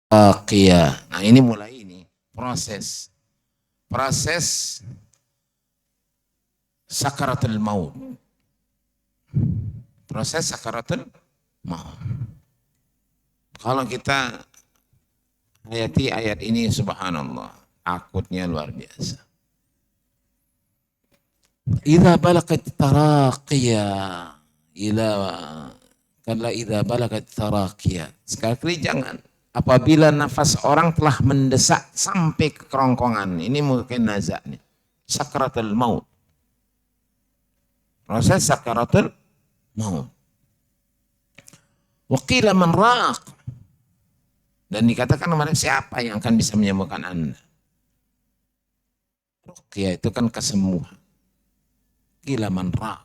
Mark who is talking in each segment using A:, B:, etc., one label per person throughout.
A: Nah ini mulai ini proses sakaratul maut. Proses sakaratul maut. Kalau kita hayati ayat ini, subhanallah, takutnya luar biasa. Idza balagat taraqiya ila kalla idza balagat taraqiya. Sekali jangan. Apabila nafas orang telah mendesak sampai ke kerongkongan, ini mungkin nazak nih. Sakaratul maut. Proses sakaratul maut. Wa qila man raq. Dan dikatakan kepada siapa yang akan bisa menyembuhkan Anda? Ruqyah itu kan kesembuhan. Qila man raq.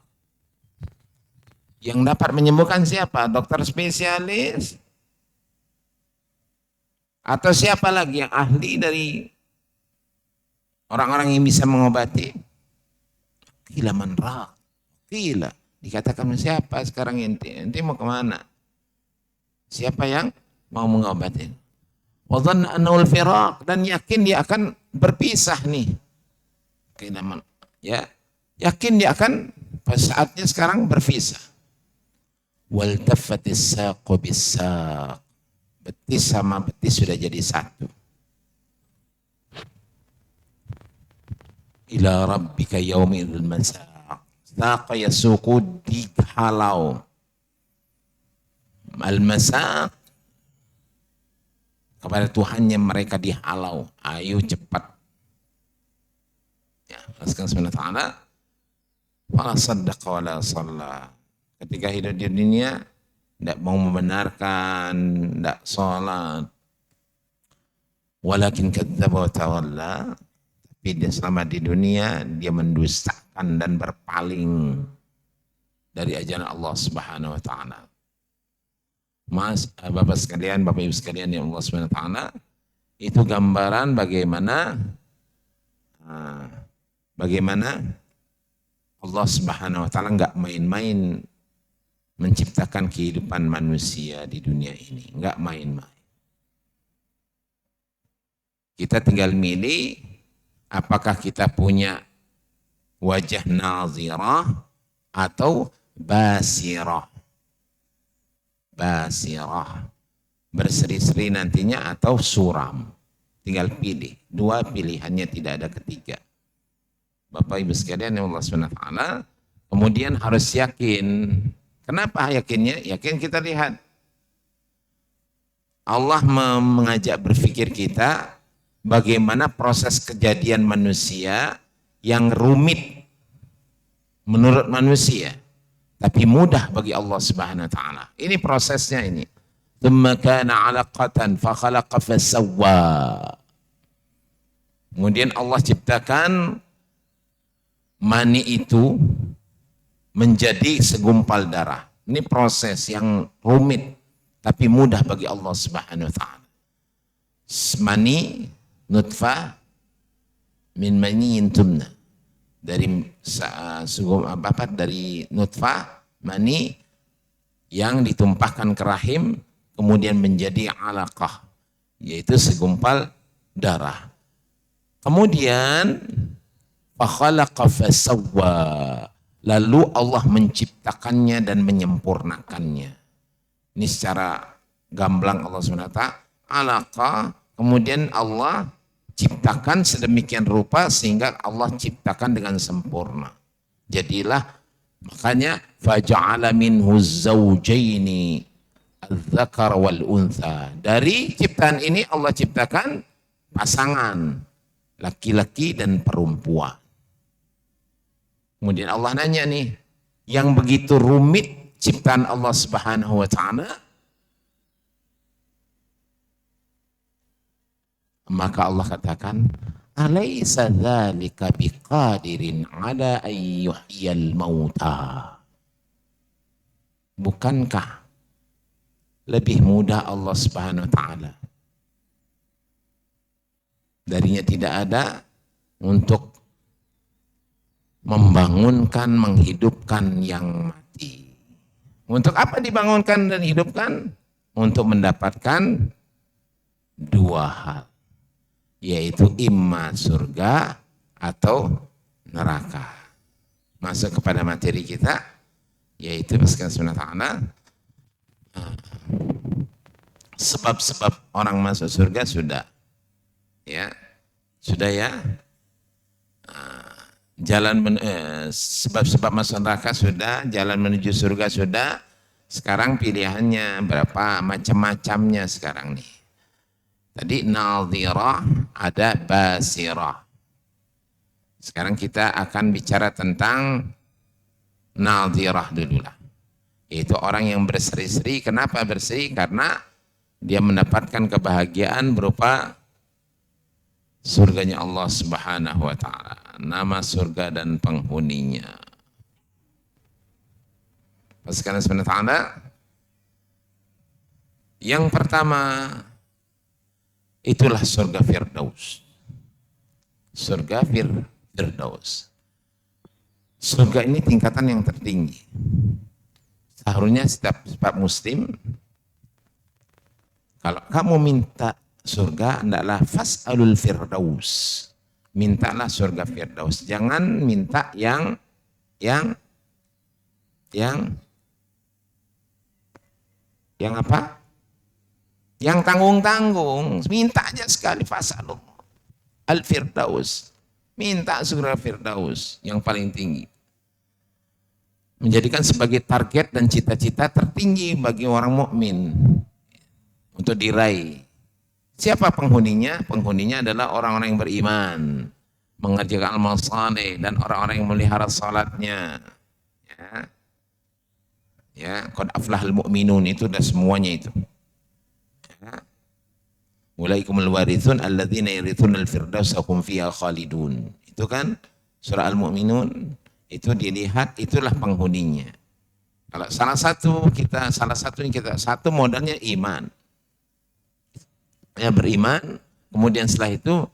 A: Yang dapat menyembuhkan siapa? Dokter spesialis? Atau siapa lagi yang ahli dari orang-orang yang bisa mengobati? Qila man raq. Qila. Dikatakan siapa sekarang ente? Ente mau kemana? Siapa yang mau mengobati? Wa dhanna annahu al-firaq, dan yakin dia akan berpisah nih. Qila man, ya, yakin dia akan pada saatnya sekarang berpisah. Wal taffatis saqu bis-saq. Betis sama betis sudah jadi satu. Ila rabbika yaumil masaq. Saqa yasuqu, dihalau. Al-masaq, kepada Tuhannya mereka dihalau. Ayo cepat. Ya, Rasulullah SWT wala saddaqa wala shalla. Ketika hidup di dunia tidak mau membenarkan, tidak sholat. Walakin kadzdzaba wa tawalla. Tapi dia selama di dunia dia mendustakan dan berpaling dari ajaran Allah Subhanahu wa taala. Mas, Bapak sekalian, Bapak Ibu sekalian yang Allah Subhanahu wa taala, itu gambaran bagaimana Allah Subhanahu wa taala enggak main-main menciptakan kehidupan manusia di dunia ini, enggak main-main. Kita tinggal milih apakah kita punya wajah nazirah atau basirah. Basirah, berseri-seri nantinya, atau suram. Tinggal pilih, dua pilihannya, tidak ada ketiga. Bapak Ibu sekalian yang Allah SWT, kemudian harus yakin. Kenapa yakinnya? Yakin kita lihat. Allah mengajak berpikir kita bagaimana proses kejadian manusia yang rumit menurut manusia, tapi mudah bagi Allah Subhanahu wa taala. Ini prosesnya ini. Tsumma kana 'alaqatan fa khalaqa fa sawwa. Kemudian Allah ciptakan mani itu menjadi segumpal darah. Ini proses yang rumit tapi mudah bagi Allah Subhanahu wa taala. Mani nutfah min maniyin tumna. Dari dari nutfah mani yang ditumpahkan ke rahim kemudian menjadi alaqah, yaitu segumpal darah. Kemudian fakhalaqa fasawwa, lalu Allah menciptakannya dan menyempurnakannya. Ini secara gamblang Allah SWT alaqah, kemudian Allah ciptakan sedemikian rupa sehingga Allah ciptakan dengan sempurna. Jadilah, makanya faja'ala minhu zawjaini adz-dzakar wal untha. Dari ciptaan ini Allah ciptakan pasangan laki-laki dan perempuan. Kemudian Allah nanya nih, yang begitu rumit ciptaan Allah Subhanahu wa taala, maka Allah katakan, alaysa dzalika biqadirin ala ayyuhyal mauta. Bukankah lebih mudah Allah Subhanahu wa taala darinya tidak ada untuk membangunkan, menghidupkan yang mati. Untuk apa dibangunkan dan hidupkan? Untuk mendapatkan dua hal, yaitu imma surga atau neraka. Masuk kepada materi kita, yaitu sebab-sebab orang masuk surga sudah, ya, sudah ya. Sebab-sebab masuk neraka sudah, jalan menuju surga sudah. Sekarang pilihannya berapa macam-macamnya sekarang nih. Tadi nadhirah, ada basirah. Sekarang kita akan bicara tentang nadhirah dulu lah. Yaitu orang yang berseri-seri. Kenapa berseri? Karena dia mendapatkan kebahagiaan berupa surganya Allah Subhanahu wa ta'ala. Nama surga dan penghuninya. Pasukan Subhanahu wa ta'ala. Yang pertama, itulah surga Firdaus. Surga Firdaus. Surga ini tingkatan yang tertinggi. Seharusnya setiap muslim, kalau kamu minta surga, hendaklah fas'alul firdaus. Mintalah surga Firdaus. Jangan minta yang apa? Yang tanggung-tanggung. Minta aja sekali fas'alul al-firdaus. Minta surga Firdaus yang paling tinggi. Menjadikan sebagai target dan cita-cita tertinggi bagi orang mukmin untuk diraih. Siapa penghuninya? Penghuninya adalah orang-orang yang beriman, mengerjakan amal saleh, dan orang-orang yang memelihara salatnya. Ya, qad aflahal mu'minun, itu udah semuanya itu. Ya. Ulaikumul warithun alladzina yarithunal firdausa hum fiha khalidun. Itu kan surah Al-Mu'minun, itu dilihat itulah penghuninya. Kalau satu modalnya iman. Ya, beriman, kemudian setelah itu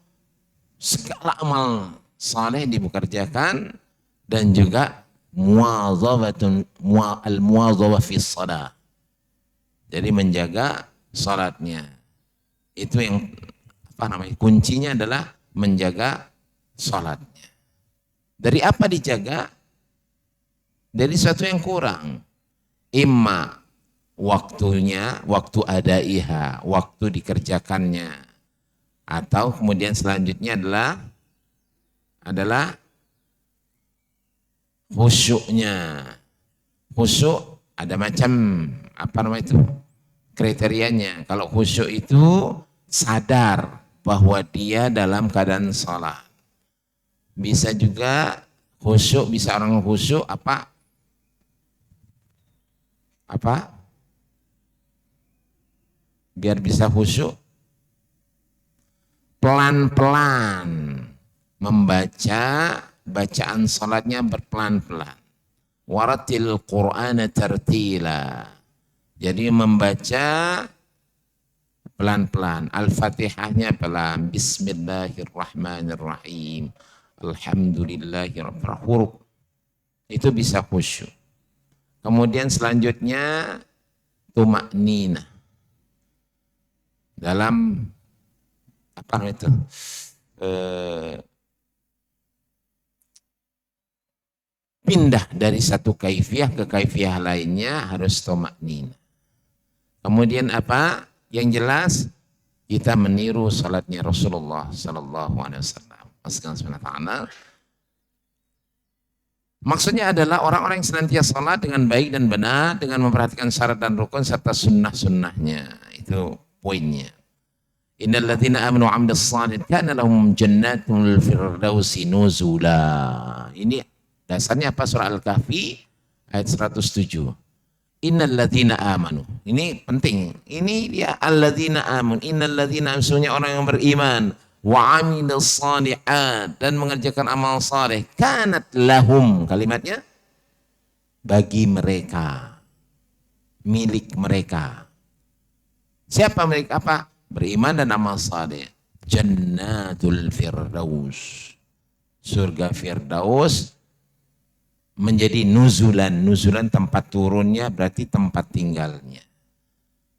A: segala amal saleh dikerjakan, dan juga al-muwadzabah fi shalah. Jadi menjaga salatnya. Itu yang kuncinya adalah menjaga salatnya. Dari apa dijaga? Dari sesuatu yang kurang. Imma waktunya, waktu adaiha, waktu dikerjakannya, atau kemudian selanjutnya adalah khusyuknya. Khusyuk ada macam kriterianya. Kalau khusyuk itu sadar bahwa dia dalam keadaan salat. Bisa juga khusyuk, bisa orang khusyuk biar bisa khusyuk, pelan-pelan membaca, bacaan salatnya berpelan-pelan. Waratil Qur'ana tartila. Jadi membaca pelan-pelan. Al-Fatihahnya pelan. Bismillahirrahmanirrahim. Alhamdulillahirabbil alamin. Itu bisa khusyuk. Kemudian selanjutnya tumakninah. Dalam pindah dari satu kaifiyah ke kaifiyah lainnya harus tumakninah. Kemudian yang jelas kita meniru salatnya Rasulullah sallallahu alaihi wasallam. Maksudnya adalah orang-orang yang senantiasa salat dengan baik dan benar, dengan memperhatikan syarat dan rukun serta sunnah-sunnahnya. Itu poinnya. Innal ladzina amanu wa 'amilus shalihat kana lahum jannatul firdausi nuzula. Ini dasarnya apa? Surah Al-Kahfi ayat 107. Innal ladzina amanu. Ini penting. Ini dia alladzina amanu. Innal ladzina amanu, orang yang beriman, wa 'amilus shalihat, dan mengerjakan amal saleh, kanat lahum, kalimatnya bagi mereka, milik mereka. Siapa mereka? Beriman dan amal saleh. Jannatul Firdaus. Surga Firdaus menjadi nuzulan. Nuzulan tempat turunnya berarti tempat tinggalnya.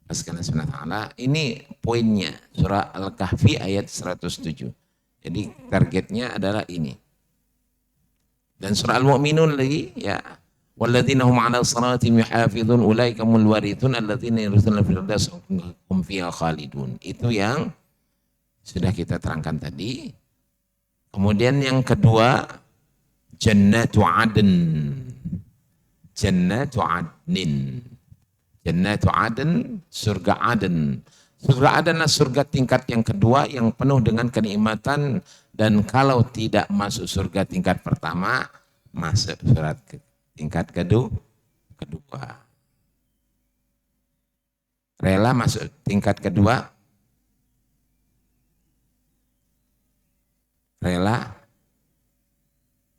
A: Sekalian subhanahu wa ta'ala, ini poinnya surah Al-Kahfi ayat 107. Jadi targetnya adalah ini. Dan surah Al-Mu'minun lagi ya, walladzina hum 'ala salatihim yuhafizun ulaika humul warithun alladzina yarithuna al-firdausa hum fiha khalidun. Itu yang sudah kita terangkan tadi. Kemudian yang kedua, jannatu adn. Jannatu adnin. Jannatu Aden, surga Aden. Surga Aden adalah surga tingkat yang kedua yang penuh dengan kenikmatan, dan kalau tidak masuk surga tingkat pertama, masuk surat tingkat kedua. Rela masuk tingkat kedua? Rela?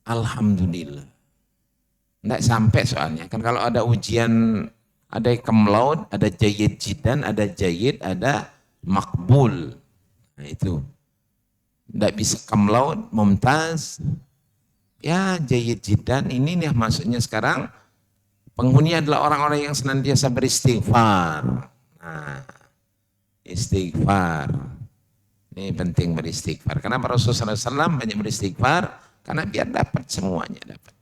A: Alhamdulillah. Tidak sampai soalnya. Kan kalau ada ujian, ada kemlaud, ada jayyid jiddan, ada jayyid, ada makbul. Nah itu. Tidak bisa kemlaud, mumtaz. Ya jayyid jiddan, ini nih maksudnya sekarang. Penghuni adalah orang-orang yang senantiasa beristighfar. Nah, istighfar. Ini penting beristighfar. Kenapa Rasulullah SAW banyak beristighfar? Karena biar dapat semuanya, dapat.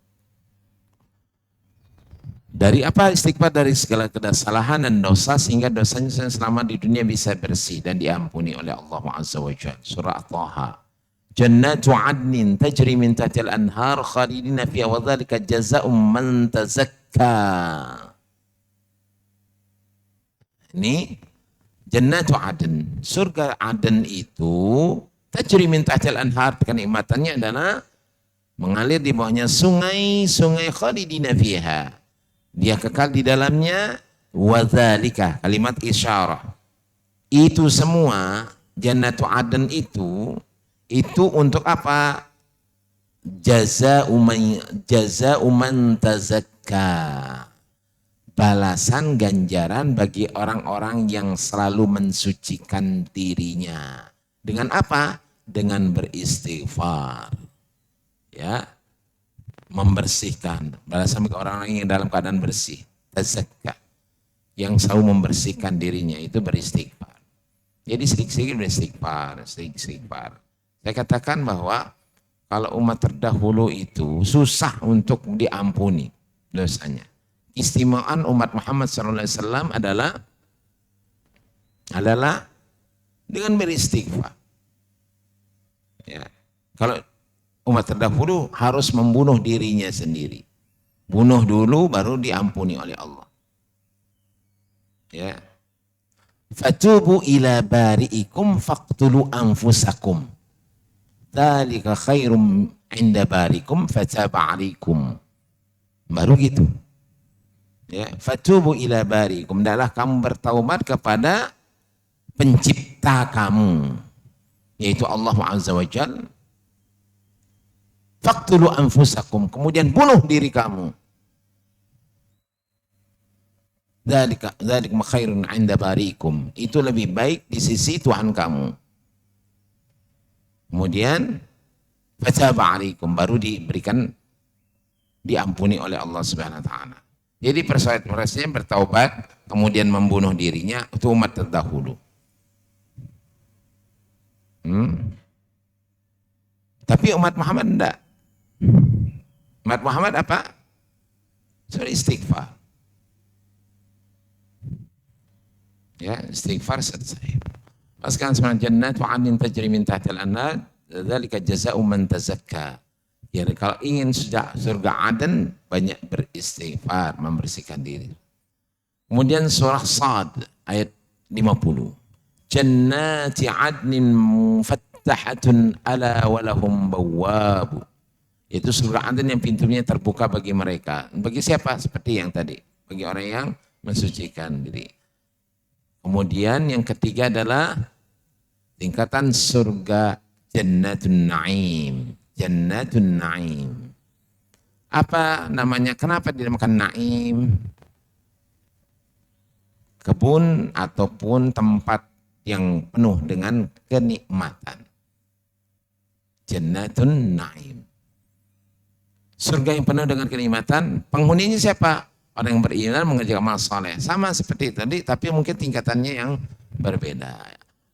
A: Dari apa istighfar? Dari segala kesalahan dan dosa, sehingga dosanya selama di dunia bisa bersih dan diampuni oleh Allah Azza wa Jalla. Surah Taha. Jannatu adnin tajri min tahtil anhar khalidina fiha wa dzalika jazaa'um man tazakka. Ini Jannatu adn, surga Aden itu tajri min tahtil anhar, kenikmatannya adalah mengalir di bawahnya sungai-sungai khalidina fiha. Dia kekal di dalamnya, wadzalika, kalimat isyarah. Itu semua Jannatu Aden itu untuk apa? Jazaa'u man tazakka. Balasan ganjaran bagi orang-orang yang selalu mensucikan dirinya. Dengan apa? Dengan beristighfar. Ya. Membersihkan, balasan bagi orang-orang yang dalam keadaan bersih, tazakka, yang selalu membersihkan dirinya itu beristighfar. Jadi sedikit-sedikit beristighfar, sedikit-sedikit. Saya katakan bahwa kalau umat terdahulu itu susah untuk diampuni dosanya. Istimewaan umat Muhammad SAW adalah dengan beristighfar. Ya. Kalau umat terdahulu harus membunuh dirinya sendiri. Bunuh dulu baru diampuni oleh Allah. Ya. Fatubu ila bari'ikum faqtulu anfusakum. Dzalika khairum 'inda barikum fataba 'alaikum. Baru gitu. Ya, fatubu ila bari'ikum, adalah kamu bertaubat kepada pencipta kamu, yaitu Allah Azza wa Jalla. Faqtulu anfusakum, kemudian bunuh diri kamu. Dzalika khairun 'inda barikum, itu lebih baik di sisi Tuhan kamu. Kemudian fataba 'alaikum, baru diampuni oleh Allah Subhanahu wa taala. Jadi persyarat-persyaratnya bertaubat kemudian membunuh dirinya, itu umat terdahulu. Tapi umat Muhammad enggak. Umat Muhammad apa? Sudah istighfar. Ya, istighfar selesai. Paskan sebenarnya jannat wa 'adnin tajri min tahtil anhar, dzalika jazaa'u man tazakka. Ya, kalau ingin surga Aden, banyak beristighfar, membersihkan diri. Kemudian surah Sad ayat 50. Jannati 'adnin mufattahatun ala walahum bawwabu. Itu surga Aden yang pintunya terbuka bagi mereka. Bagi siapa? Seperti yang tadi. Bagi orang yang mensucikan diri. Kemudian yang ketiga adalah tingkatan surga Jannatun Naim. Jannatun Naim. Apa namanya? Kenapa dinamakan Naim? Kebun ataupun tempat yang penuh dengan kenikmatan. Jannatun Naim. Surga yang penuh dengan kenikmatan, penghuninya siapa?
B: Orang yang beriman mengerjakan amal soleh. Sama seperti tadi, tapi mungkin tingkatannya yang berbeda.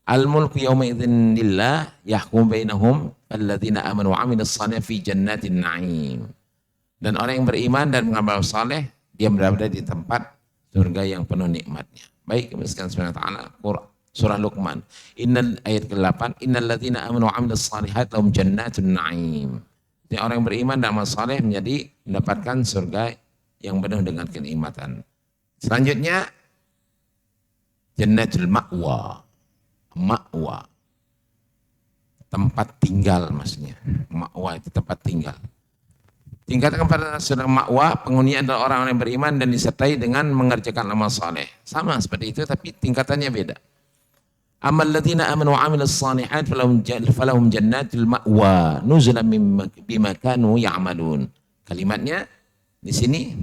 B: Al-mulku yawma idzin lillah yahkum bainahum alladzina amanu wa amilus salih fi jannatin na'im. Dan orang yang beriman dan mengamal saleh, dia berada di tempat surga yang penuh nikmatnya. Baik, sekalian subhanahu wa ta'ala, surah Luqman. Ayat ke-8, innal ladzina amanu wa amilus salihat lahum jannatun na'im. Jadi orang yang beriman dan amal saleh menjadi mendapatkan surga yang penuh dengan kenikmatan. Selanjutnya jannatul ma'wa. Ma'wa. Tempat tinggal maksudnya. Ma'wa itu tempat tinggal. Tingkatkan pada surga ma'wa, penghuni adalah orang-orang yang beriman dan disertai dengan mengerjakan amal saleh. Sama seperti itu tapi tingkatannya beda. Amal ladzina amanu wa amilus shalihat falahum jannatul ma'wa nuzulan bima kanu ya'malun. Kalimatnya di sini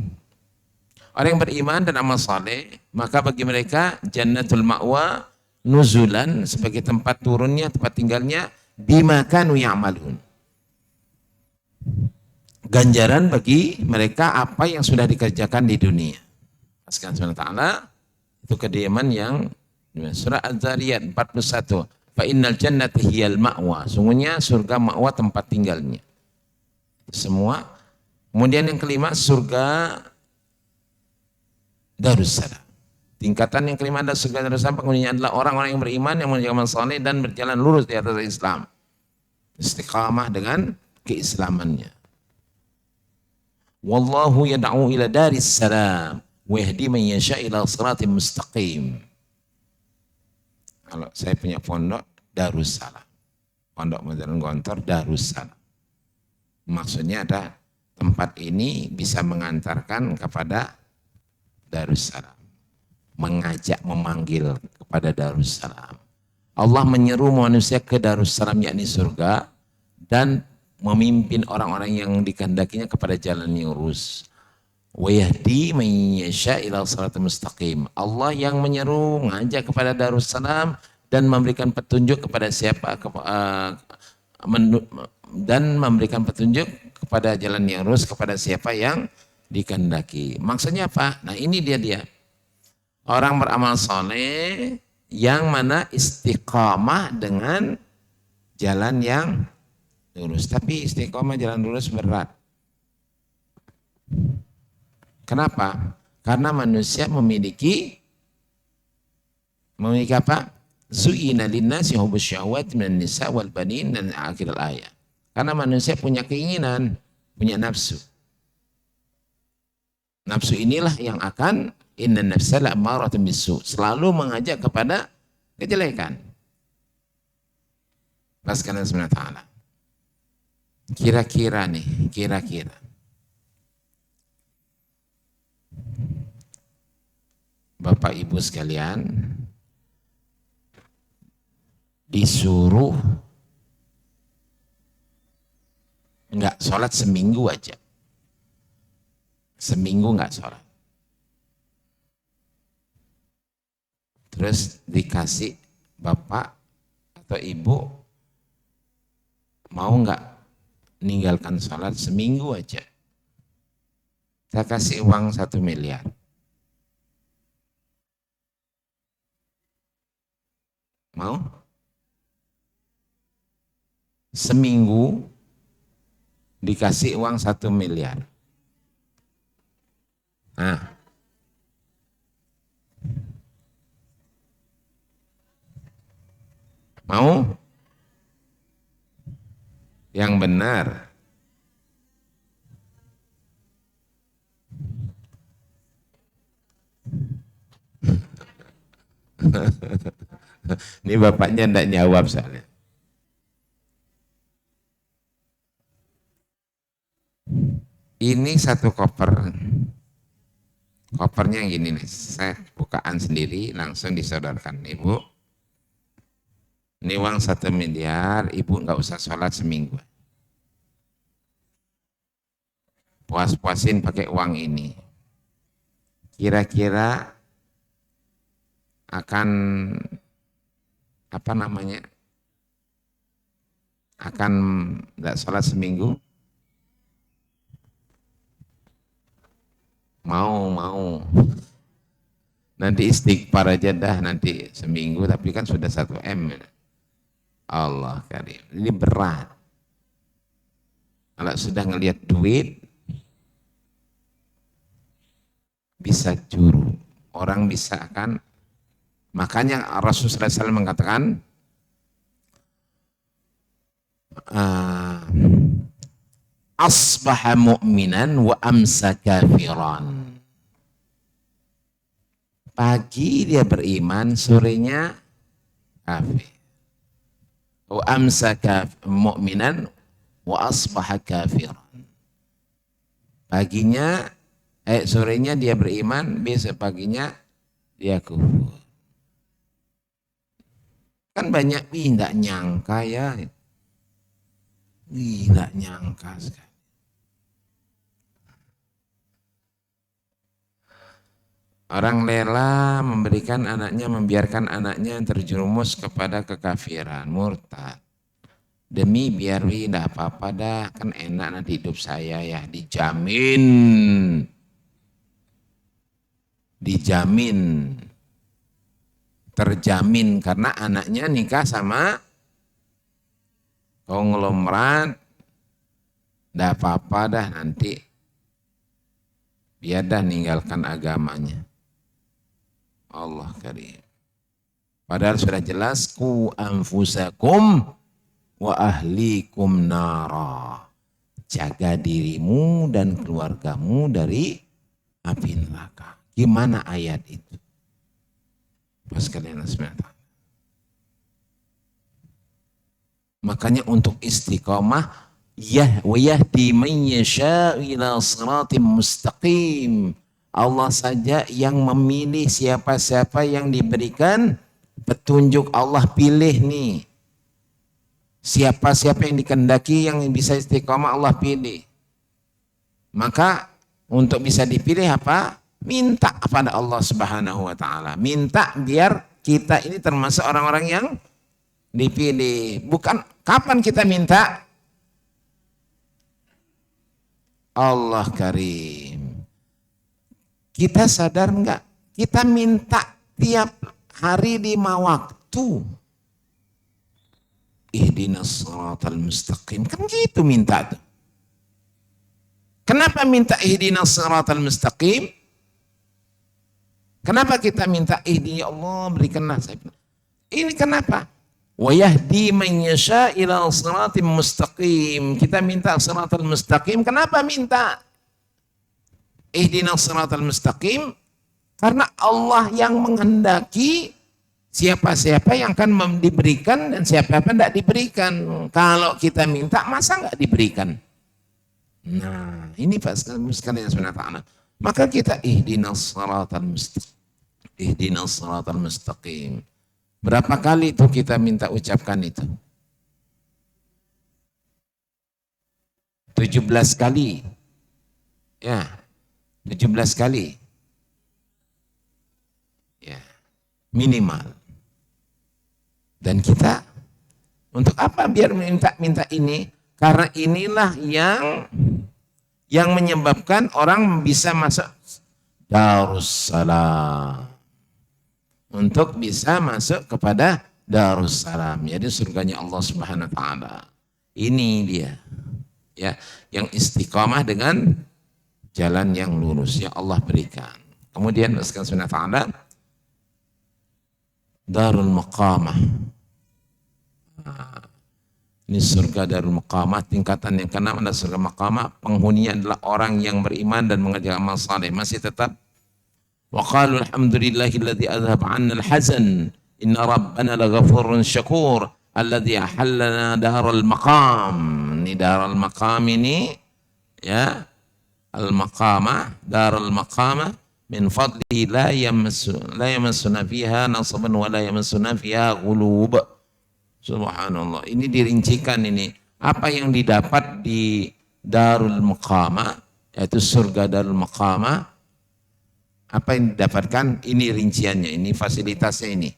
B: orang yang beriman dan amal saleh, maka bagi mereka jannatul ma'wa nuzulan sebagai tempat turunnya, tempat tinggalnya bima kanu ya'malun. Ganjaran bagi mereka apa yang sudah dikerjakan di dunia. Sekarang subhanahu wa ta'ala itu kediaman yang surah Az-Zariyat 41. Fa innal jannata hiyal ma'wa. Sungguhnya surga ma'wa tempat tinggalnya. Semua. Kemudian yang kelima surga Darussalam. Tingkatan yang kelima adalah surga Darussalam, penghuninya adalah orang-orang yang beriman yang menjaga amal saleh dan berjalan lurus di atas Islam. Istiqamah dengan keislamannya. Wallahu yad'u ila daris salam wa yahdi man yasha ila siratim mustaqim. Kalau saya punya pondok Darussalam. Pondok Modern Gontor Darussalam. Maksudnya ada tempat ini bisa mengantarkan kepada Darussalam. Mengajak, memanggil kepada Darussalam. Allah menyeru manusia ke Darussalam yakni surga dan memimpin orang-orang yang dikehendakinya kepada jalan yang lurus. Wa yahdi man yasha ila siratal mustaqim. Allah yang menyeru, mengajak kepada Darussalam dan memberikan petunjuk kepada siapa dan memberikan petunjuk kepada jalan yang lurus kepada siapa yang dikehendaki. Maksudnya apa? Nah, ini dia. Orang beramal soleh yang mana istiqamah dengan jalan yang lurus. Tapi istiqomah jalan lurus berat. Kenapa? Karena manusia memiliki apa? Zu'ina linnasi hubbus syahwat minan nisa wal banin dan akhir ayat. Karena manusia punya keinginan, punya nafsu. Nafsu inilah yang akan inna nafsa la'ammaratun bisu, selalu mengajak kepada kejelekan. Paskan subhanahu wa ta'ala. Kira-kira Bapak Ibu sekalian disuruh enggak sholat seminggu aja. Seminggu enggak sholat. Terus dikasih bapak atau ibu mau enggak meninggalkan sholat seminggu aja. Saya kasih uang 1 miliar. Mau? Seminggu dikasih uang 1 miliar. Nah. Mau? Yang benar. Ini bapaknya enggak jawab soalnya. Ini satu koper. Kopernya yang gini nih. Saya bukaan sendiri langsung disodorkan. Ibu, ini uang 1 miliar, ibu enggak usah sholat seminggu. Puas-puasin pakai uang ini. Kira-kira akan akan enggak sholat seminggu? Mau. Nanti istighfar aja dah nanti seminggu, tapi kan sudah 1 M. Allah karim. Ini berat. Kalau sudah ngelihat duit, bisa juru. Orang bisa akan, makanya Rasulullah SAW mengatakan, asbaha mu'minan wa amsa kafiran. Pagi dia beriman, sorenya kafir. Wa amsa mu'minan wa asbaha kafiran. Paginya, sorenya dia beriman, besok paginya dia kufur. Kan banyak, tidak nyangka ya. Tidak nyangka sekali. Orang rela memberikan anaknya, membiarkan anaknya terjerumus kepada kekafiran, murtad. Demi biar tidak apa-apa dah, kan enak nanti hidup saya ya, dijamin. Terjamin karena anaknya nikah sama konglomerat, tidak apa-apa dah nanti, biar dah ninggalkan agamanya. Allah karim. Padahal sudah jelas, ku anfusakum wa ahlikum nara. Jaga dirimu dan keluargamu dari api neraka. Gimana ayat itu? Pas kalian SWT. Makanya untuk istiqamah, wa yahdi man yasha ila siratim mustaqim. Allah saja yang memilih siapa-siapa yang diberikan petunjuk. Allah pilih nih. Siapa-siapa yang dikehendaki yang bisa istiqamah Allah pilih. Maka untuk bisa dipilih apa? Minta kepada Allah Subhanahu wa taala. Minta biar kita ini termasuk orang-orang yang dipilih. Bukan kapan kita minta? Allah karim. Kita sadar enggak? Kita minta tiap hari 5 waktu. Ihdinas siratal mustaqim. Kan gitu minta tuh. Kenapa minta ihdinas siratal mustaqim? Kenapa kita minta ihdi ya Allah berikanlah saya? Ini kenapa? Wa yahdi man yasha ila siratim mustaqim. Kita minta siratal mustaqim. Kenapa minta ihdinas siratal mustaqim? Karena Allah yang menghendaki siapa-siapa yang akan diberikan dan siapa-siapa tidak diberikan. Kalau kita minta, masa nggak diberikan? Nah, ini Pak sekalian sebenarnya. Maka kita ihdinas siratal mustaqim. Ihdinas siratal mustaqim. Berapa kali itu kita minta ucapkan itu? 17 kali. Ya, 17 kali. Ya, minimal. Dan kita untuk apa biar minta ini? Karena inilah yang menyebabkan orang bisa masuk Darussalam. Untuk bisa masuk kepada Darussalam. Jadi surganya Allah Subhanahu wa taala. Ini dia. Ya, yang istiqamah dengan jalan yang lurus yang Allah berikan. Kemudian Subhanahu wa taala Darul Maqamah. Ini surga Darul Maqamah, tingkatan yang ke-6 adalah surga Maqamah. Penghuninya adalah orang yang beriman dan mengerjakan amal saleh. Masih tetap wa qalu alhamdulillahilladzi adhhaba 'anna al-hazan inna rabbana laghafurun syakur alladzi ahallana darul maqam. Ini darul maqam ini ya, al-maqamah, darul maqamah min fadli la yamassuna fiha nasabun wa la yamassuna fiha ghulub. Subhanallah. Ini dirincikan ini. Apa yang didapat di Darul Maqamah, yaitu surga Darul Maqamah. Apa yang didapatkan? Ini rinciannya, ini fasilitasnya ini.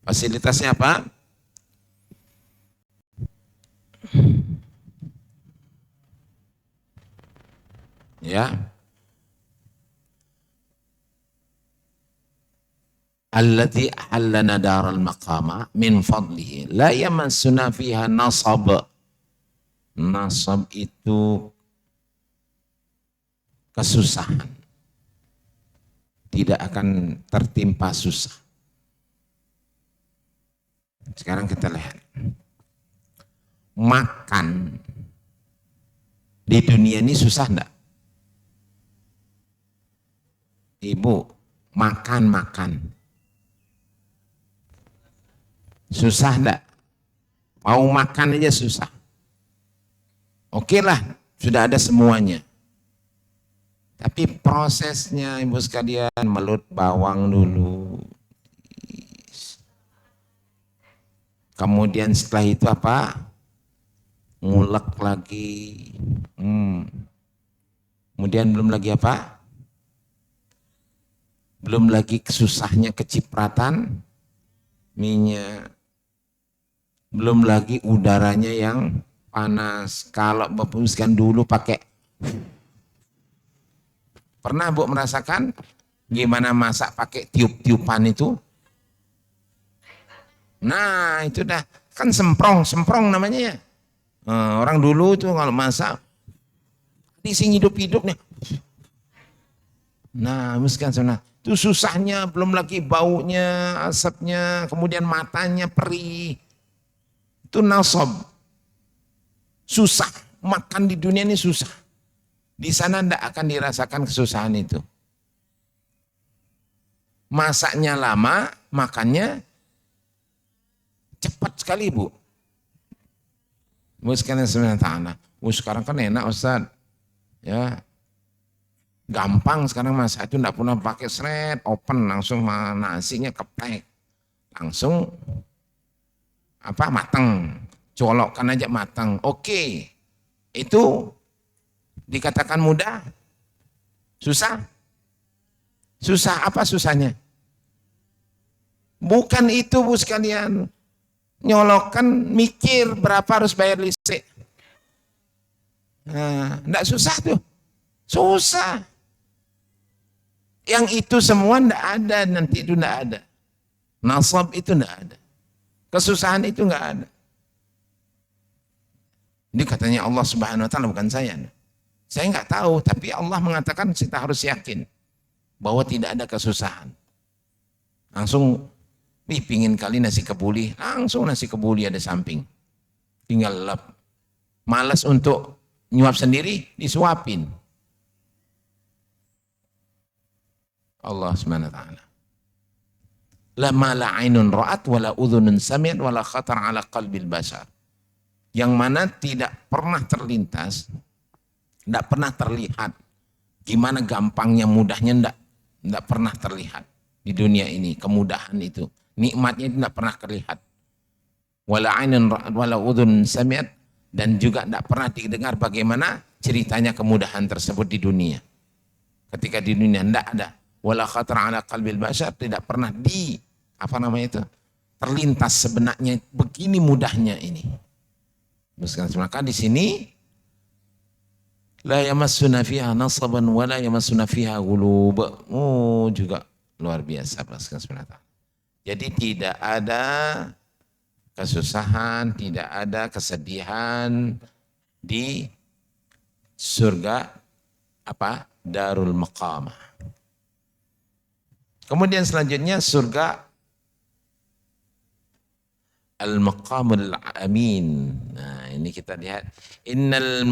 B: Fasilitasnya apa? Ya.
A: Allati ahallana daral maqama min fadlihi la yamassuna fiha nasab. Nasab itu kesusahan. Tidak akan tertimpa susah. Sekarang kita lihat. Makan di dunia ini susah enggak? Ibu, makan. Susah enggak? Mau makan aja susah. Oke lah, sudah ada semuanya. Tapi prosesnya ibu sekalian, melut bawang dulu. Kemudian setelah itu apa? Ngulek lagi. Kemudian belum lagi apa? Belum lagi susahnya kecipratan minyak. Belum lagi udaranya yang panas. Kalau bapuskan dulu pakai. Pernah Bu merasakan gimana masak pakai tiup-tiupan itu? Nah itu dah kan semprong namanya ya. Orang dulu tuh kalau masak di sini hidup-hidup nih. Nah misalkan sana itu susahnya, belum lagi baunya, asapnya, kemudian matanya perih. Itu nasab. Susah, makan di dunia ini susah. Di sana tidak akan dirasakan kesusahan itu. Masaknya lama, makannya cepat sekali Bu. Bu sekalian sebenarnya sekarang kan enak Ustaz. Ya, gampang sekarang masak itu tidak pernah pakai seret, open langsung nasinya keplek. Langsung matang. Colokkan aja matang. Oke. Itu dikatakan mudah? Susah? Susah apa susahnya? Bukan itu Bu sekalian. Nyolokkan mikir berapa harus bayar listrik. Nah, enggak susah tuh. Susah. Yang itu semua enggak ada, nanti itu enggak ada. Nasab itu enggak ada. Kesusahan itu enggak ada. Ini katanya Allah Subhanahu wa taala, bukan saya. Saya enggak tahu, tapi Allah mengatakan kita harus yakin bahwa tidak ada kesusahan. Langsung pingin kali nasi kebuli, langsung nasi kebuli ada samping. Tinggal lap. Malas untuk nyuap sendiri, disuapin. Allah Subhanahu wa taala. La la ainun ra'at wala udhunun sami'at wala khatar ala qalbil bashar. Yang mana tidak pernah terlintas, tidak pernah terlihat. Gimana gampangnya, mudahnya tidak pernah terlihat di dunia ini, kemudahan itu. Nikmatnya itu tidak pernah terlihat. Wala ainun ra'at wala udhun sami'at, dan juga tidak pernah didengar bagaimana ceritanya kemudahan tersebut di dunia. Ketika di dunia tidak ada. Wala khatar ala qalbil bashar, tidak pernah terlintas sebenarnya begini mudahnya ini. Maka di sini la yamassuna fiha nasaban wala yamassuna fiha ghulub. Juga luar biasa sebenarnya. Jadi tidak ada kesusahan, tidak ada kesedihan di surga Darul Maqamah. Kemudian selanjutnya surga Al-Maqamul Amin. Nah, ini kita lihat innal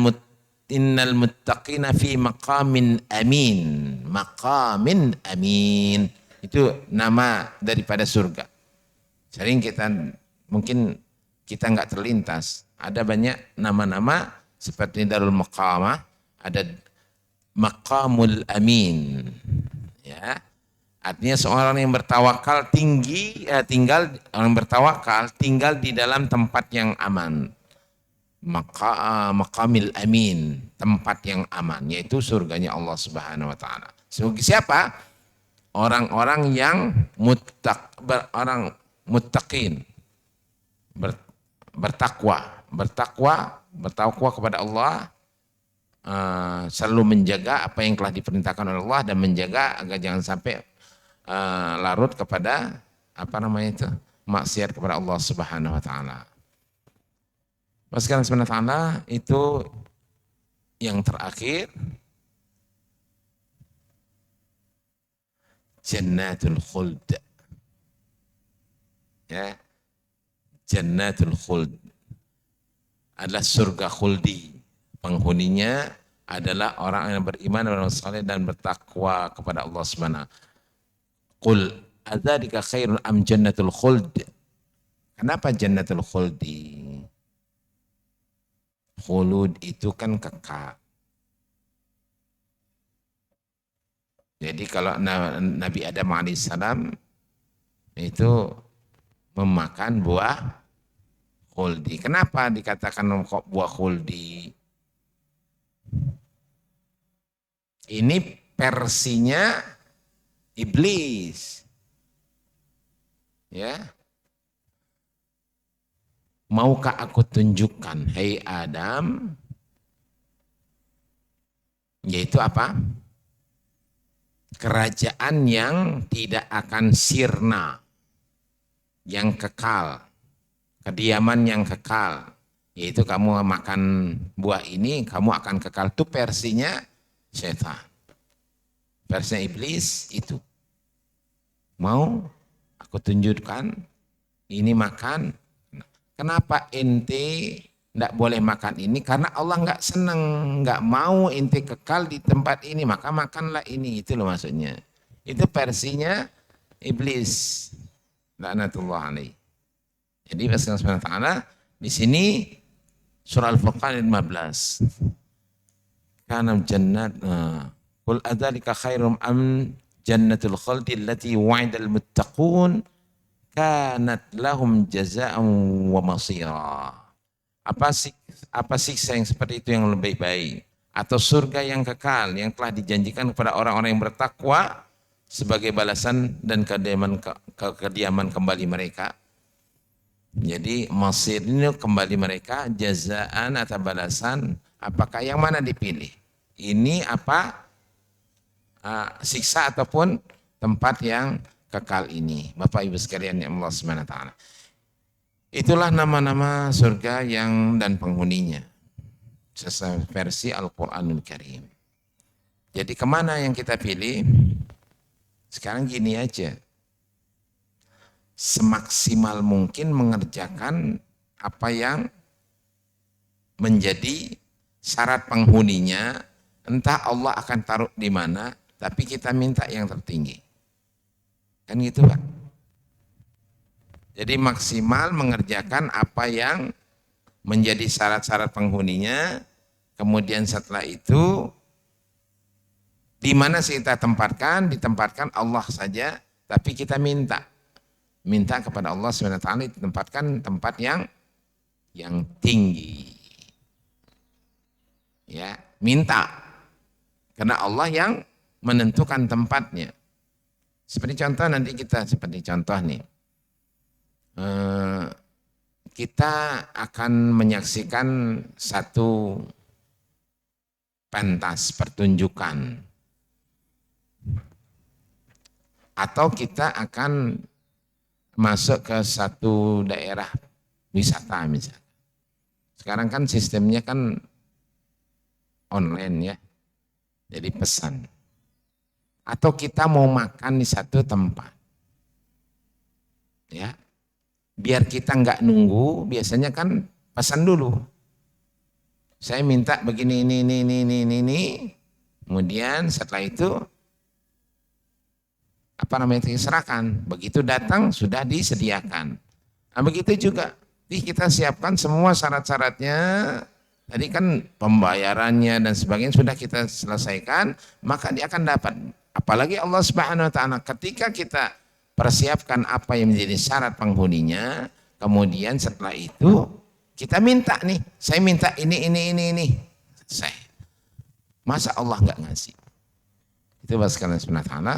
A: muttaqina fi maqamin amin. Maqamin amin. Itu nama daripada surga. Sering mungkin kita enggak terlintas. Ada banyak nama-nama seperti Darul Maqamah, ada Maqamul Amin. Ya. Artinya seorang yang bertawakal tinggal di dalam tempat yang aman. Maqamil amin, tempat yang aman, yaitu surganya Allah Subhanahu wa taala. Siapa? Orang-orang yang muttaqin, bertakwa kepada Allah, selalu menjaga apa yang telah diperintahkan oleh Allah dan menjaga agar jangan sampai
B: larut kepada maksiat kepada Allah Subhanahu wa taala. Sekalian subhanahu wa taala, itu yang terakhir Jannatul Khuld. Ya. Jannatul Khuld adalah surga khuldi. Penghuninya adalah orang yang beriman dan saleh dan bertakwa kepada Allah Subhanahu. Qul adzalika khairun am jannatul khuld? Kenapa jannatul khuldi? Khulud itu kan kekal. Jadi kalau Nabi Adam alaihissalam itu memakan buah khuldi. Kenapa dikatakan buah khuldi? Ini versinya iblis. Ya. Maukah aku tunjukkan, hai Adam, yaitu apa? Kerajaan yang tidak akan sirna, yang kekal, kediaman yang kekal, yaitu kamu makan buah ini, kamu akan kekal. Itu versinya setan. Versinya iblis itu. Mau aku tunjukkan, ini makan. Kenapa ente tidak boleh makan ini? Karena Allah nggak senang, nggak mau ente kekal di tempat ini, maka makanlah ini. Itu loh maksudnya. Itu versinya iblis. Laknatullah alaih. Jadi Allah Subhanahu wa taala di sini surah Al-Furqan 15. Kana jannat qul adzalika khairum am jannatul khuldi allati wa'idal muttaqun kanat lahum jazaa'an wa masira. Apa siksa yang seperti itu yang lebih baik, atau surga yang kekal yang telah dijanjikan kepada orang-orang yang bertakwa sebagai balasan dan kediaman kembali mereka. Jadi masir ini kembali mereka, jazaan atau balasan, apakah yang mana dipilih? Ini apa? Siksa ataupun tempat yang kekal ini. Bapak Ibu sekalian yang Allah Subhanahu wa taala. Itulah nama-nama surga yang dan penghuninya. Sesuai versi Al-Qur'anul Karim. Jadi kemana yang kita pilih? Sekarang gini aja. Semaksimal mungkin mengerjakan apa yang menjadi syarat penghuninya. Entah Allah akan taruh di mana, tapi kita minta yang tertinggi. Kan gitu Pak. Jadi maksimal mengerjakan apa yang menjadi syarat-syarat penghuninya, kemudian setelah itu di mana sih kita tempatkan? Ditempatkan Allah saja, tapi kita minta kepada Allah SWT ditempatkan tempat yang tinggi. Ya, minta. Karena Allah yang menentukan tempatnya. Seperti contoh nih, kita akan menyaksikan satu pentas pertunjukan, atau kita akan masuk ke satu daerah wisata misalnya. Sekarang kan sistemnya kan online ya, jadi pesan. Atau kita mau makan di satu tempat, ya, biar kita nggak nunggu, biasanya kan pesan dulu. Saya minta begini, ini. Kemudian setelah itu serahkan. Begitu datang sudah disediakan. Nah begitu juga, kita siapkan semua syarat-syaratnya. Tadi kan pembayarannya dan sebagainya sudah kita selesaikan, maka dia akan dapat. Apalagi Allah Subhanahu wa taala ketika kita persiapkan apa yang menjadi syarat penghuninya, kemudian setelah itu kita minta nih, saya minta ini. Selesai. Masa Allah nggak ngasih? Itu sekalian Subhanahu wa taala.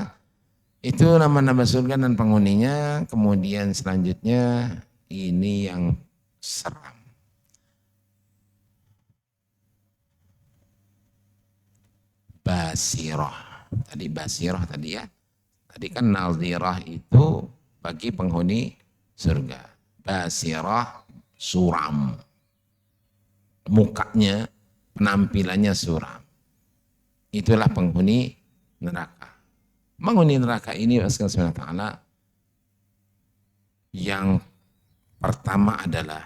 B: Itu nama-nama surga dan penghuninya. Kemudian selanjutnya ini yang seram. Basirah. Basirah tadi ya. Tadi kan nadhirah itu bagi penghuni surga. Basirah suram. Mukanya, penampilannya suram. Itulah penghuni neraka. Penghuni neraka ini Allah Subhanahu wa taala yang pertama adalah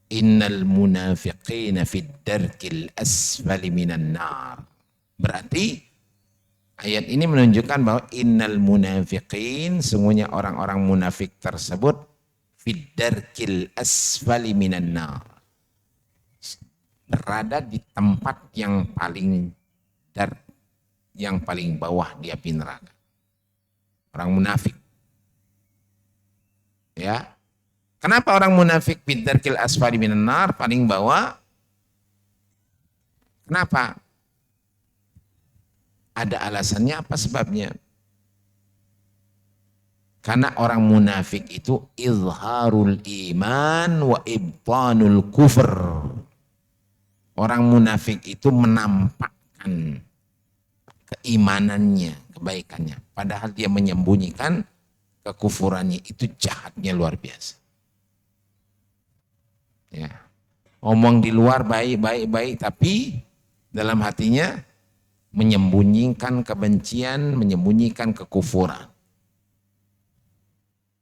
B: innal munafiqina fid darkil asfali minan nar. Berarti ayat ini menunjukkan bahwa innal munafiqin, sungguhnya orang-orang munafik tersebut fid darkil asfali minan nar. Berada di tempat yang paling yang paling bawah di api neraka. Orang munafik. Ya. Kenapa orang munafik fid darkil asfali minan nar, paling bawah? Kenapa? Ada alasannya, apa sebabnya? Karena orang munafik itu izharul iman wa ibtanul kufr. Orang munafik itu menampakkan keimanannya, kebaikannya. Padahal dia menyembunyikan kekufurannya. Itu jahatnya luar biasa. Ya. Omong di luar baik, tapi dalam hatinya menyembunyikan kebencian, menyembunyikan kekufuran.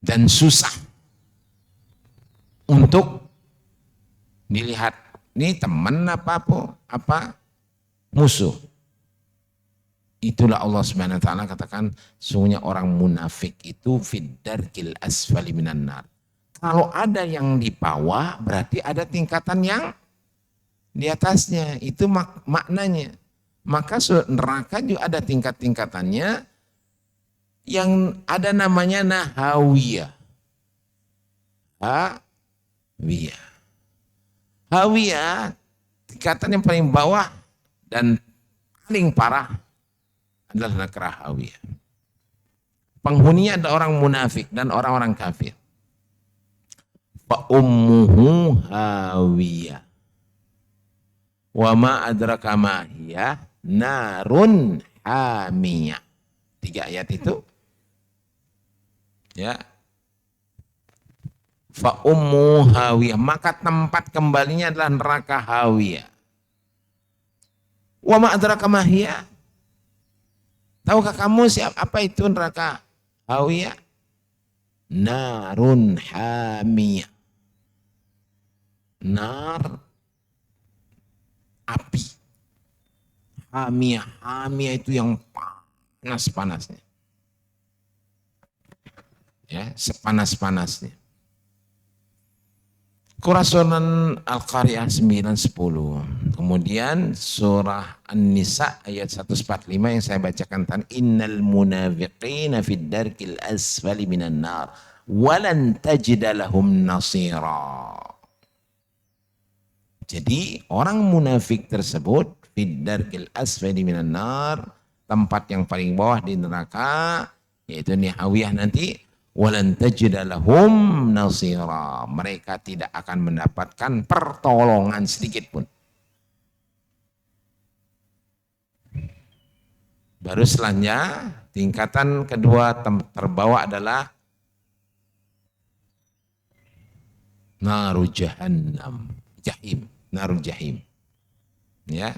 B: Dan susah untuk dilihat. Ini teman apa musuh. Itulah Allah Subhanahu wa taala katakan sungguhnya orang munafik itu fid darkil asfali minan nar. Kalau ada yang di bawah berarti ada tingkatan yang di atasnya. Itu maknanya. Maka neraka juga ada tingkat-tingkatannya yang ada namanya nahawiyah. Hawiyah. Hawiyah, tingkatan yang paling bawah dan paling parah adalah neraka hawiyah. Penghuninya ada orang munafik dan orang-orang kafir. Fa ummuhu hawiyah. Wa ma adraka ma hiya narun hamiyah. 3 ayat itu. Ya. Fa ummu hawiyah, maka tempat kembalinya adalah neraka hawiyah. Wa ma adraka ma hiya. Tahukah kamu apa itu neraka hawiyah? Narun hamiyah. Nar, api. Hamiyah itu yang panas-panasnya. Ya, sepanas-panasnya. Surah Al-Qari'ah 9-10. Kemudian surah An-Nisa ayat 145 yang saya bacakan tadi. Innal munafiqina fid darkil asfali minan nar. Walan tajida lahum nasira. Jadi orang munafik tersebut fid darkil asfali minan nar. Tempat yang paling bawah di neraka. Yaitu Nihawiyah nanti. Walan tajida lahum nasira. Mereka tidak akan mendapatkan pertolongan sedikit pun. Baru selanjutnya tingkatan kedua terbawa adalah naru jahannam, jahim, naru jahim. Ya.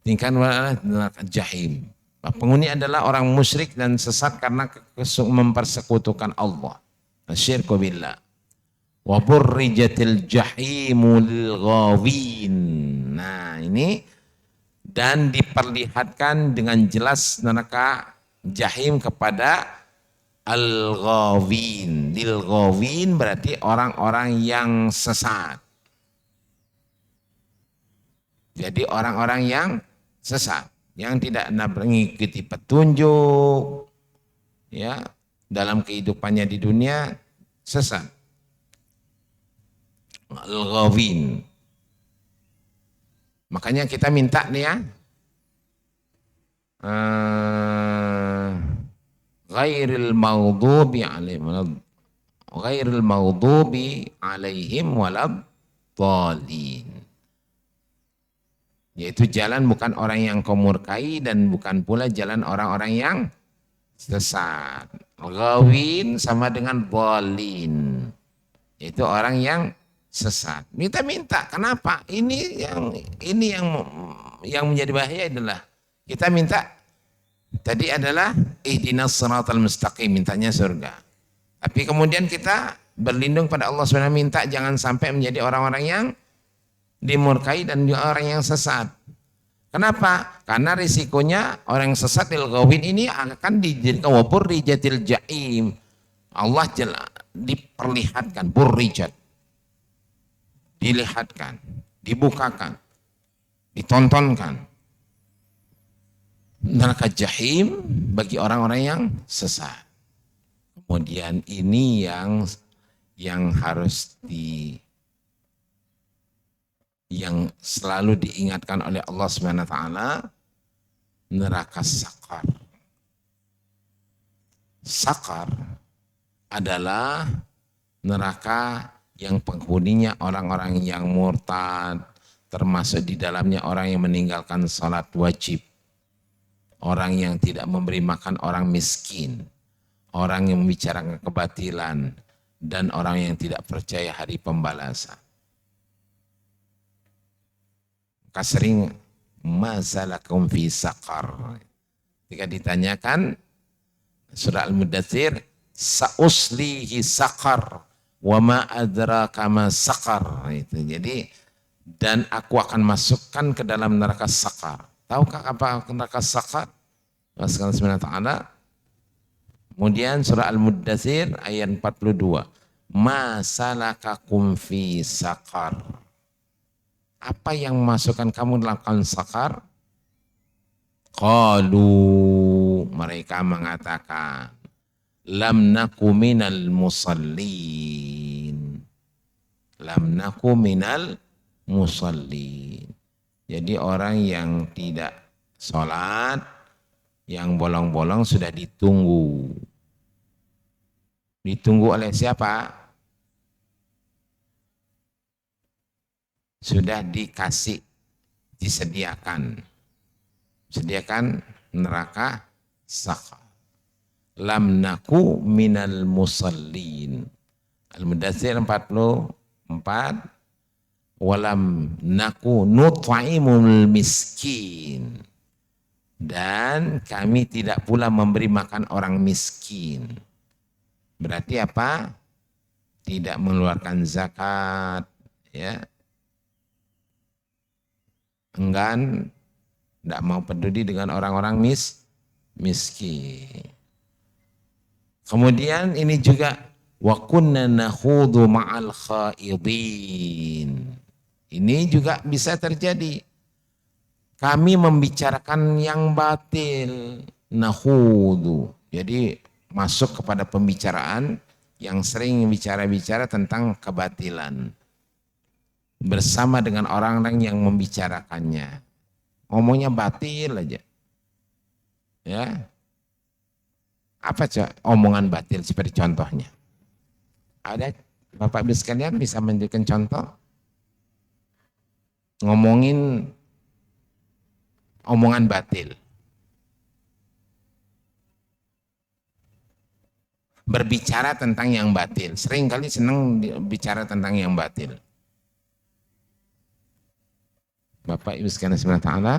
B: Tingkatan adalah neraka jahim. Penghuni adalah orang musyrik dan sesat karena mempersekutukan Allah. Asyirku billah. Wa burrijatil jahimu lil ghawin. Nah ini, dan diperlihatkan dengan jelas neraka jahim kepada al-ghawin. Lil ghawin berarti orang-orang yang sesat. Jadi orang-orang yang sesat, yang tidak mengikuti petunjuk, ya, dalam kehidupannya di dunia sesat. Al-ghawin. Makanya kita minta nih ya, ghairil maghdubi alaihim walad dhalin.
A: Yaitu jalan bukan orang yang kau murkai dan bukan pula jalan orang-orang yang sesat. Ghawin sama dengan bolin. Itu orang yang sesat. Minta-minta. Kenapa? Ini yang menjadi bahaya adalah kita minta tadi adalah ihdinas siratal mustaqim, mintanya surga. Tapi kemudian kita berlindung pada Allah SWT, minta jangan sampai menjadi orang-orang yang dimurkai dan juga orang yang sesat. Kenapa? Karena risikonya orang yang sesat il-ghawin ini akan dijadikan wabur rijatil jaim. Allah diperlihatkan, burrijat. Dilihatkan, dibukakan, ditontonkan. Neraka jahim bagi orang-orang yang sesat. Kemudian ini yang harus yang selalu diingatkan oleh Allah Subhanahu wa taala, neraka sakar. Sakar adalah neraka yang penghuninya orang-orang yang murtad, termasuk di dalamnya orang yang meninggalkan salat wajib, orang yang tidak memberi makan orang miskin, orang yang membicarakan kebatilan, dan orang yang tidak percaya hari pembalasan. Maka sering masalakum fi saqar. Ketika ditanyakan surah Al-Mudaththir, sauslihi saqar wa ma adraka ma saqar. Itu. Jadi dan aku akan masukkan ke dalam neraka saqar. Tahukah apa neraka saqar? Allah Subhanahu wa taala. Kemudian surah Al-Mudaththir ayat 42. Ma salakakum fi saqar. Apa yang memasukkan kamu dalam sakar? Qalu, mereka mengatakan, lam naku minal musallin. Lam naku minal musallin. Jadi orang yang tidak sholat, yang bolong-bolong sudah ditunggu. Ditunggu oleh siapa? Sudah dikasih, disediakan neraka sakar. Lam naku minal musallin. Al-Mudaththir 44. Walam naku nut'imul miskin. Dan kami tidak pula memberi makan orang miskin. Berarti apa? Tidak mengeluarkan zakat, ya. Enggan, tidak mau peduli dengan orang-orang miskin. Kemudian ini juga wa kunna nakhudu ma'al khaidin. Ini juga bisa terjadi. Kami membicarakan yang batil, nakhudu. Jadi masuk kepada pembicaraan yang sering bicara-bicara tentang kebatilan. Bersama dengan orang-orang yang membicarakannya. Ngomongnya batil aja. Ya. Apa omongan batil seperti contohnya? Ada Bapak Ibu sekalian bisa menunjukkan contoh? Ngomongin omongan batil. Berbicara tentang yang batil. Sering kali senang bicara tentang yang batil. Bapak Ibu sekalian subhanahu wa ta'ala.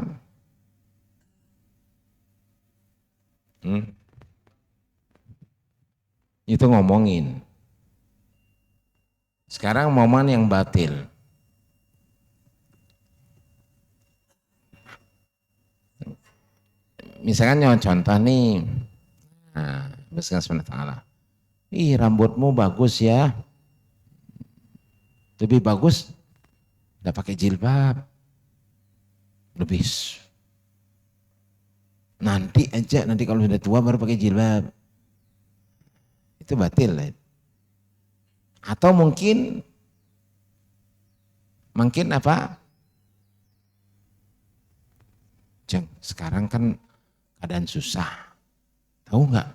A: Itu ngomongin. Sekarang momen yang batil. Misalkan contoh nih. Nah, Ibu sekalian subhanahu wa ta'ala. Ih, rambutmu bagus ya. Lebih bagus udah pakai jilbab. Lebih nanti kalau sudah tua baru pakai jilbab. Itu batil. Atau mungkin apa? Jeng, sekarang kan keadaan susah. Tahu nggak?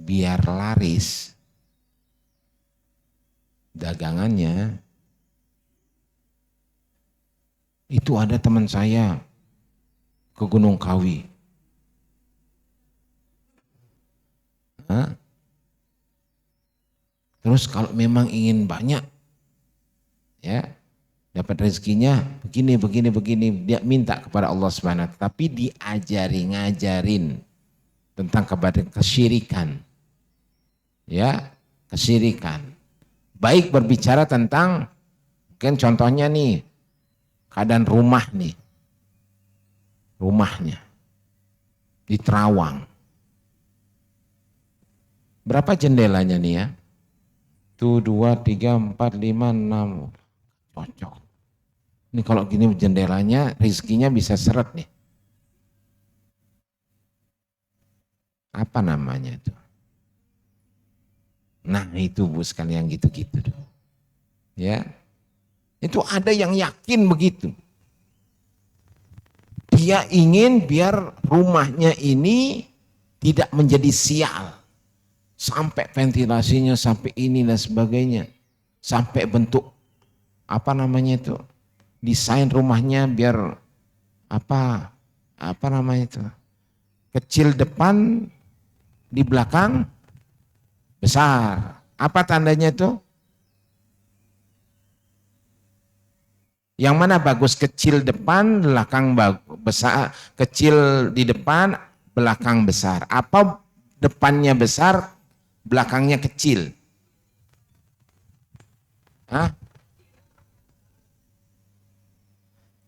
A: Biar laris dagangannya, Itu ada teman saya ke Gunung Kawi. Hah? Terus kalau memang ingin banyak, ya dapat rezekinya begini, dia minta kepada Allah Subhanahu wa Ta'ala, tapi ngajarin tentang kesyirikan. Ya, kesyirikan. Baik berbicara tentang, mungkin contohnya nih, keadaan rumahnya di Terawang. Berapa jendelanya nih ya? 1, 2, 3, 4, 5, 6. Cocok. Ini kalau gini jendelanya, rezekinya bisa seret nih. Apa namanya itu? Nah itu Bu sekalian gitu-gitu. Ya, itu ada yang yakin begitu. Dia ingin biar rumahnya ini tidak menjadi sial. Sampai ventilasinya, sampai ini dan sebagainya. Sampai bentuk, apa namanya itu, desain rumahnya biar, apa namanya itu, kecil depan, di belakang besar. Apa tandanya itu? Yang mana bagus? Kecil depan, belakang besar, kecil di depan, belakang besar. Apa depannya besar, belakangnya kecil? Hah?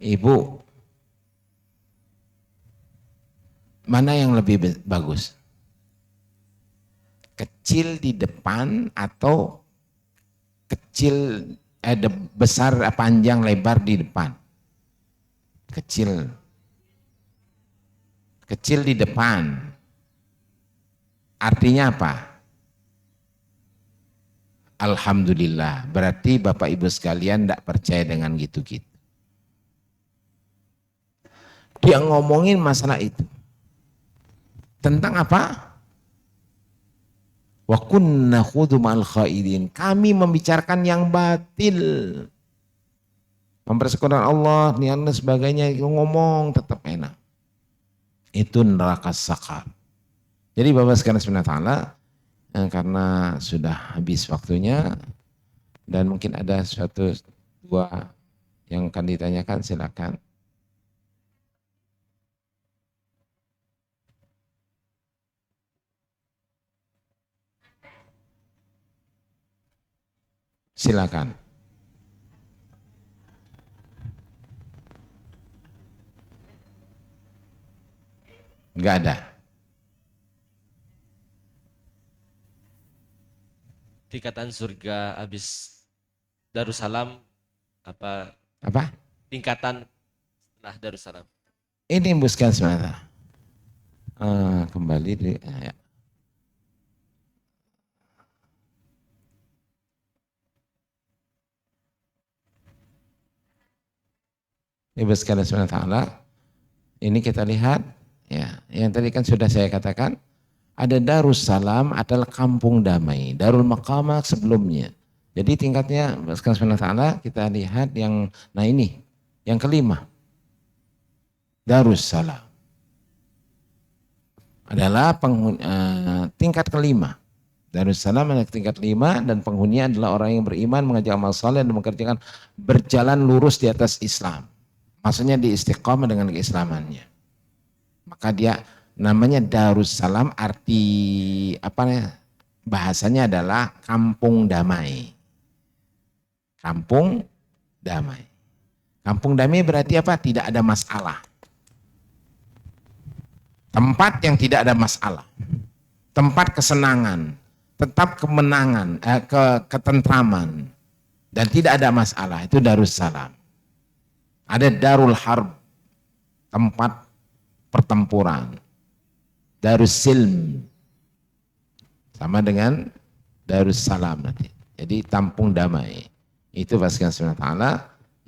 A: Ibu, mana yang lebih bagus? Kecil di depan atau kecil besar, panjang, lebar di depan? Kecil di depan. Artinya apa? Alhamdulillah, berarti Bapak Ibu sekalian tidak percaya dengan gitu-gitu. Dia ngomongin masalah itu. Tentang apa? Wa kunna khudhu ma'al khaidin. Kami membicarakan yang batil. Mempersekutukan Allah, niat dan sebagainya, ngomong tetap enak. Itu neraka sakar. Jadi Bapak sekalian subhanahu wa ta'ala, karena sudah habis waktunya dan mungkin ada suatu dua yang akan ditanyakan, silakan. Silakan. Enggak ada.
C: Tingkatan surga habis Darussalam apa?
A: Apa?
C: Tingkatan setelah Darussalam.
A: Ini buskan sebenarnya. Kembali di ya. Ibu sekalian subhanahu wa ta'ala, ini kita lihat, ya, yang tadi kan sudah saya katakan, ada Darussalam adalah kampung damai, Darul Maqamah sebelumnya. Jadi tingkatnya, Ibu sekalian subhanahu wa ta'ala, kita lihat yang, nah ini, yang kelima, Darussalam. Adalah tingkat kelima. Darussalam adalah tingkat 5 dan penghuninya adalah orang yang beriman, mengajak amal saleh dan mengerjakan berjalan lurus di atas Islam. Maksudnya di istiqamah dengan keislamannya. Maka dia namanya Darussalam, arti apa bahasanya adalah kampung damai. Kampung damai. Kampung damai berarti apa? Tidak ada masalah. Tempat yang tidak ada masalah. Tempat kesenangan, tetap kemenangan, ketentraman dan tidak ada masalah, itu Darussalam. Ada Darul Harb, tempat pertempuran. Darussilm, sama dengan Darussalam nanti. Jadi kampung damai. Itu pasukan subhanahu wa ta'ala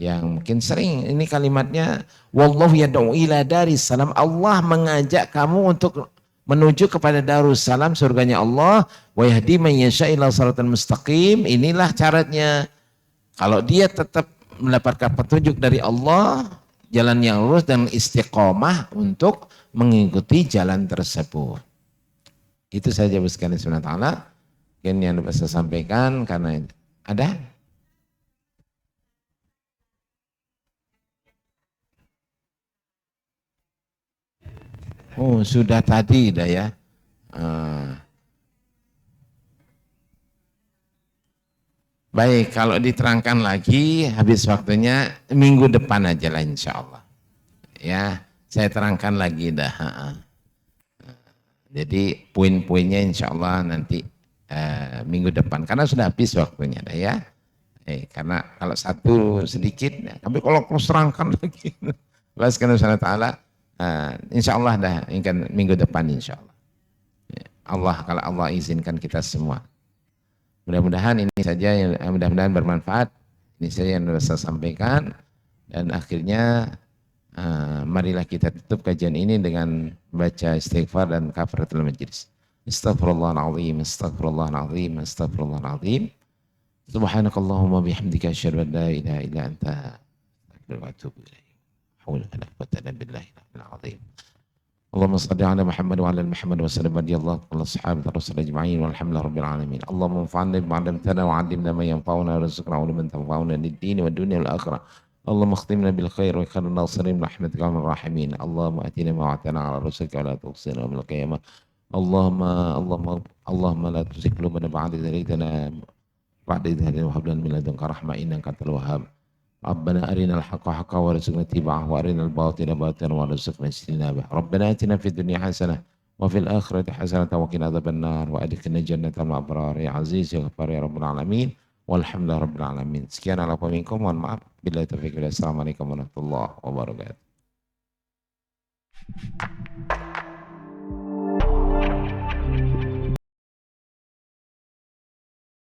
A: yang mungkin sering, ini kalimatnya, wallahu yad'u ila Darussalam, Allah mengajak kamu untuk menuju kepada Darussalam, surganya Allah, wa yahdi man yasha' ila siratal mustaqim. Inilah syaratnya. Kalau dia tetap mendapatkan petunjuk dari Allah, jalan yang lurus dan istiqomah untuk mengikuti jalan tersebut. Itu saja sekalian subhanahu wa ta'ala. Mungkin yang dapat saya sampaikan karena ada. Oh sudah tadi dah ya. Baik, kalau diterangkan lagi habis waktunya minggu depan aja lah insya Allah. Ya, saya terangkan lagi dah. Jadi poin-poinnya insya Allah nanti minggu depan karena sudah habis waktunya dah ya. Karena kalau satu sedikit, tapi kalau terus terangkan lagi, bahas karena Allah Taala, insya Allah dah ingin minggu depan insya Allah. Allah kalau Allah izinkan kita semua. Mudah-mudahan ini saja yang mudah-mudahan bermanfaat. Ini saja yang saya sampaikan dan akhirnya marilah kita tutup kajian ini dengan baca istighfar dan kafaratul majlis. Astaghfirullahaladzim, astaghfirullahaladzim, astaghfirullahaladzim. Subhanakallahumma bihamdika asyhadu an la ilaha illa anta astaghfiruka wa atubu ilaik. Haula wala quwwata illa billahi al-azim. اللهم صل على محمد وعلى ال محمد وسلم رضي الله عن اصحاب الرسول اجمعين والحمد لله رب العالمين. اللهم انفعنا بما علمتنا وعلمنا ما ينفعنا وارزقنا علما تنفعنا للدين والدنيا والاخره. اللهم اختمنا بالخير وخير الناصرين برحمتك يا ارحم الراحمين. اللهم اتنا ما وعدتنا على رسلك ولا تخزنا يوم القيامه. اللهم لا تزغ قلوبنا بعد إذ هديتنا وهب لنا من لدنك رحمه انك انت الوهاب. ربنا أرنا الحق حقا وارزقنا اتباعه وأرنا الباطل باطلا وارزقنا اجتنابه. ربنا آتنا في الدنيا حسنة وفي الآخرة حسنة وقنا عذاب النار وأدخلنا جنة الأبرار يا عزيز يا غفار يا رب العالمين والحمد لله رب العالمين. Sekian ala minkum, mohon maaf. Billahi taufiq wal hidayah. Assalamualaikum warahmatullahi wabarakatuh.